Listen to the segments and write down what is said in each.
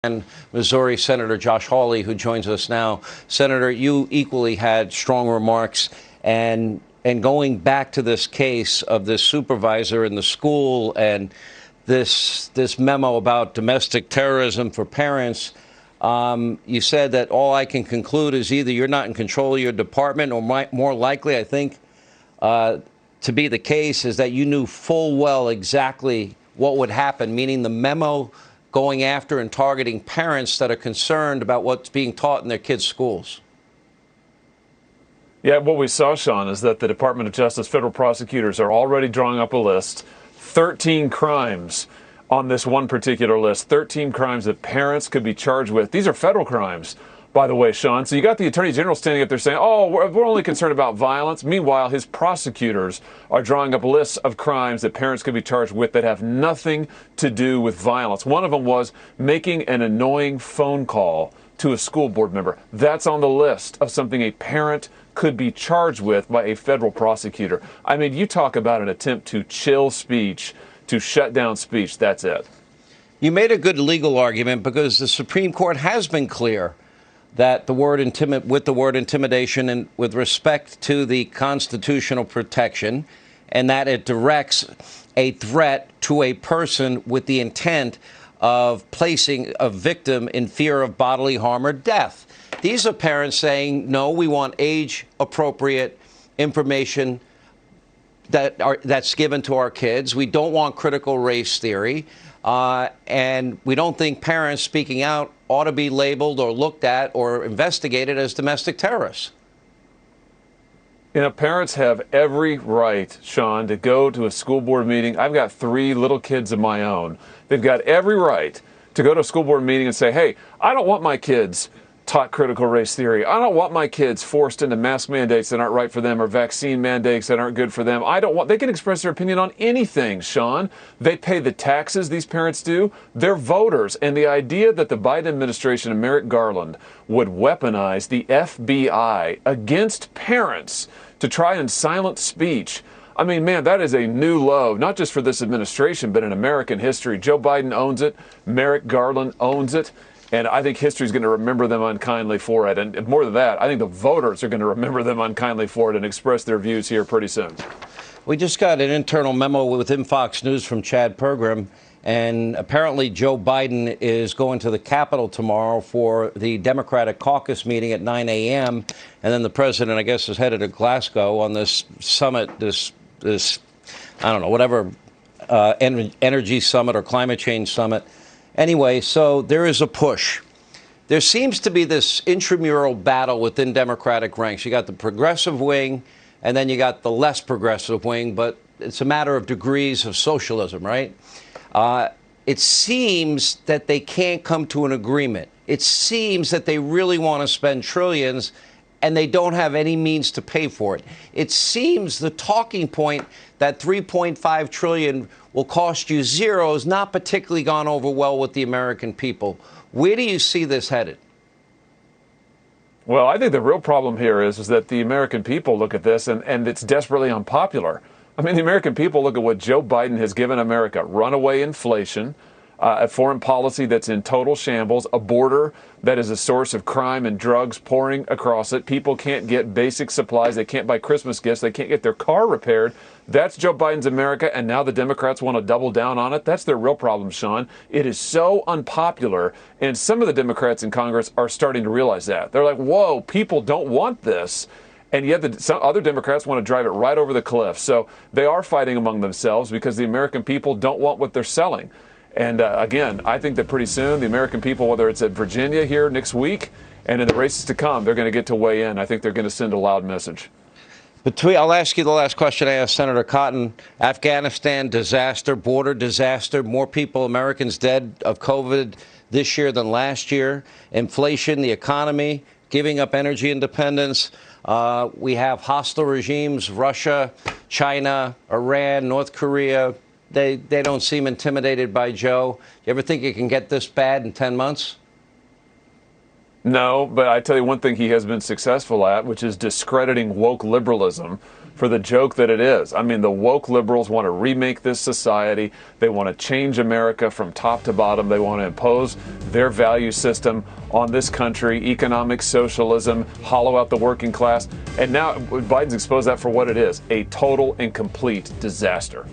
And Missouri Senator Josh Hawley, who joins us now. Senator, you equally had strong remarks, and going back to this case of this supervisor in the school and this memo about domestic terrorism for parents. You said that all I can conclude is either you're not in control of your department, or more likely, I think, to be the case is that you knew full well exactly what would happen, meaning the memo going after and targeting parents that are concerned about what's being taught in their kids' schools. Yeah, what we saw, Sean, is that the Department of Justice federal prosecutors are already drawing up a list, 13 crimes on this one particular list, 13 crimes that parents could be charged with. These are federal crimes, by the way, Sean. So you got the Attorney General standing up there saying, oh, we're only concerned about violence. Meanwhile, his prosecutors are drawing up lists of crimes that parents could be charged with that have nothing to do with violence. One of them was making an annoying phone call to a school board member. That's on the list of something a parent could be charged with by a federal prosecutor. I mean, you talk about an attempt to chill speech, to shut down speech. That's it. You made a good legal argument because the Supreme Court has been clear that the word intimidation and with respect to the constitutional protection, and that it directs a threat to a person with the intent of placing a victim in fear of bodily harm or death. These are parents saying, no, we want age-appropriate information that's given to our kids. We don't want critical race theory. And we don't think parents speaking out ought to be labeled or looked at or investigated as domestic terrorists. You know, parents have every right, Sean, to go to a school board meeting. I've got 3 little kids of my own. They've got every right to go to a school board meeting and say, hey, I don't want my kids taught critical race theory. I don't want my kids forced into mask mandates that aren't right for them or vaccine mandates that aren't good for them. They can express their opinion on anything, Sean. They pay the taxes, these parents do. They're voters. And the idea that the Biden administration and Merrick Garland would weaponize the FBI against parents to try and silence speech, I mean, man, that is a new low, not just for this administration, but in American history. Joe Biden owns it. Merrick Garland owns it. And I think history is going to remember them unkindly for it. And more than that, I think the voters are going to remember them unkindly for it and express their views here pretty soon. We just got an internal memo within Fox News from Chad Pergram. And apparently Joe Biden is going to the Capitol tomorrow for the Democratic caucus meeting at 9 a.m. And then the president, I guess, is headed to Glasgow on this summit, this I don't know, whatever, energy summit or climate change summit. Anyway, so there is a push. There seems to be this intramural battle within Democratic ranks. You got the progressive wing, and then you got the less progressive wing, but it's a matter of degrees of socialism, right? It seems that they can't come to an agreement. It seems that they really want to spend trillions, and they don't have any means to pay for it. It seems the talking point that $3.5 trillion will cost you zero has not particularly gone over well with the American people. Where do you see this headed? Well, I think the real problem here is that the American people look at this and it's desperately unpopular. I mean, the American people look at what Joe Biden has given America: runaway inflation, a foreign policy that's in total shambles, a border that is a source of crime and drugs pouring across it. People can't get basic supplies. They can't buy Christmas gifts. They can't get their car repaired. That's Joe Biden's America, and now the Democrats want to double down on it. That's their real problem, Sean. It is so unpopular, and some of the Democrats in Congress are starting to realize that. They're like, whoa, people don't want this. And yet some other Democrats want to drive it right over the cliff. So they are fighting among themselves because the American people don't want what they're selling. And again, I think that pretty soon the American people, whether it's at Virginia here next week and in the races to come, they're going to get to weigh in. I think they're going to send a loud message. I'll ask you the last question I asked Senator Cotton. Afghanistan disaster, border disaster, more people, Americans dead of COVID this year than last year. Inflation, the economy, giving up energy independence. We have hostile regimes, Russia, China, Iran, North Korea. They don't seem intimidated by Joe. You ever think it can get this bad in 10 months? No, but I tell you one thing he has been successful at, which is discrediting woke liberalism for the joke that it is. I mean, the woke liberals want to remake this society. They want to change America from top to bottom. They want to impose their value system on this country, economic socialism, hollow out the working class. And now Biden's exposed that for what it is, a total and complete disaster.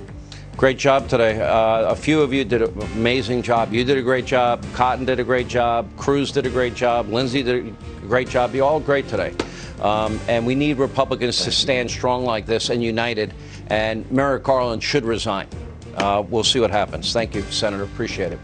Great job today. A few of you did an amazing job. You did a great job. Cotton did a great job. Cruz did a great job. Lindsay did a great job. You're all great today. And we need Republicans to stand strong like this and united. And Merrick Garland should resign. We'll see what happens. Thank you, Senator. Appreciate it.